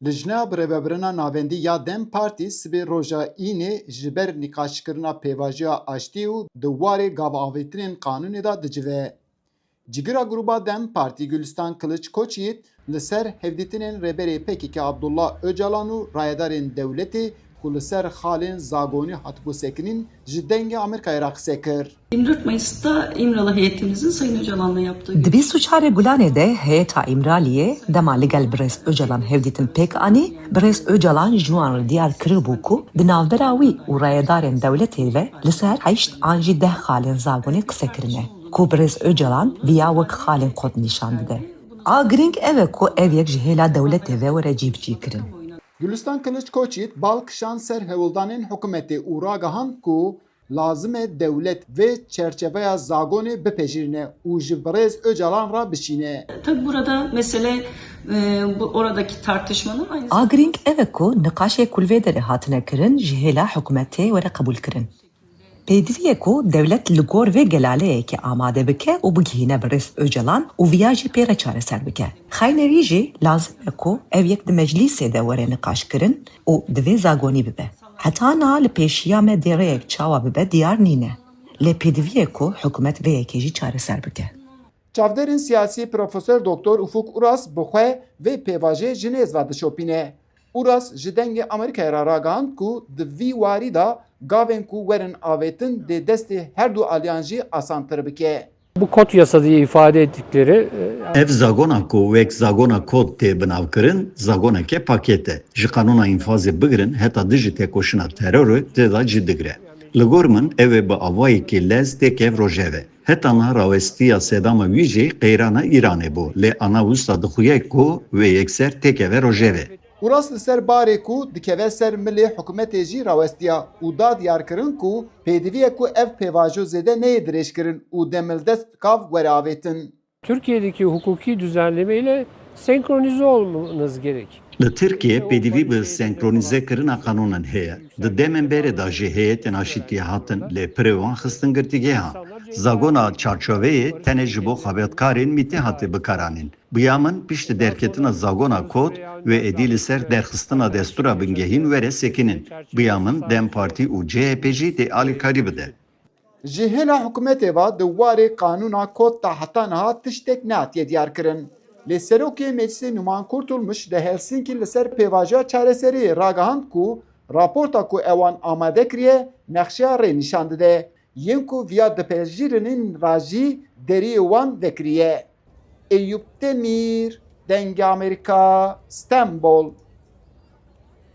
Lijna birêveberîna navendî ya Dem Partî sibê roja înê ji ber nîqaşkirina pêvajiya aştî û di warê gavavêtinên qanûnê de dicive. Cîgira grûpa Dem Partî Gülistan Kiliçkoçî li ser hevdîtinên rêberê PKK Abdullah Öcalan û rayedarên dewletê ku li ser xalên zagonî hatibû sekinîn ji dengê Amerîkayê re qise kir. 24 Mayıs'ta İmralı heyetimizin Sayın Öcalan'la yaptığı Di 24 Gulanê de heyeta İmraliyê dema li gel Birêz Öcalan hevdîtin pêk anî, Birêz Öcalan ji wan diyar kiribû ku di navbera wî û rayedarên dewletê ve li ser 8 an jî 10 xalên zagonî qise kirine ku Birêz Öcalan vîya wek xalên xwe nîşan dide. A girîng ev e ku ev yek ji hêla dewletê ve were cîvcî kirin. Gülistan Kiliçkoçî balkişan ser hewildanên hikûmetê û ragihand ku lazim e dewlet vê çerçeveya zagonê bipejirîne û ji Birêz Öcalan re bişîne. Tabii burada mesele bu oradaki tartışmanın aynı A girîng ev e ku niqaşê ku li vê derê hatine kirin ji hêla hikûmetê were qebûl kirin. Pêdivî ku dewlet li gor vê gelaleyekê amade bike û bigihîne Birêz Öcalan û vîya jî pê re çareser bike. Xaynevî jî lazim e ku ev yek di meclîsê de were niqaş kirin û di vê zagonî bibe. Heta niha li pêşiya me dêreyek çawa bibe diyar nîne. Lê pêdivî ku hikûmet vê yekê jî çareser bike. Çavderên siyasî Profesör Doktor Ufuk Uras bi xwe vê pêvajê ji nêz ve dişopîne. Uras ji dengê Amerîkayê re ragihand ku di vî warî da gavên ku werin avêtin dê destê her du aliyan jî asantir bike. Bu kod yasa diye ifade ettikleri Ev zagona ku wek zagona kod tê binavkirin, zagoneke pakete. Ji qanûna infazê bigirin heta dijî têkoşîna terorê tê da cî digire. Li gor min ev ê bi avayekî lez têkev rojeve. Heta niha rawestiya sedama wî jî qeyrana Îranê bû. Lê ana wisa dixuye ku wê yekser têkeve rojeve. Uras li ser barê ku dikeve ser milê hikûmetê jî rawestiya û da diyarkirin ku pêdivî ku ev pêvajo zêde neyê dirêjkirin û demildest bikav were avêtin. Türkiye'deki hukuki düzenleme ile senkronize olmanız gerek. Li Tirkiye pêdivî bi senkronize-kirina qanûnan heye. Di demên berê da jî heyetên aşîtiye hatin lê pirê wan xistin girtîgehan. Zagona çarçoveyê tenê ji bo xebetkarên mîtê hatê bikaranîn. Buya min piştî derketina zagona kod ve êdî li ser derxistina destûra bingehîn were sekinin. Buya min Dem Partî û CHP jî tê alîkarî bide. Ji hêla hikûmetê ve di warê qanûna kod ta heta niha tiştek nehatiye diyarkirin. Lê Serokê Meclisê Numan Kurtulmuş li Helsinkî li ser pêvajiya çareseriyê ragihand ku raporta ku ewan amade kiriye nexşeya rê nîşan dide. Yên ku vîya dipejirînin ra jî deriyê wan vekiriye. Eyüp Demîr, Dengê Amerîka, Stenbol.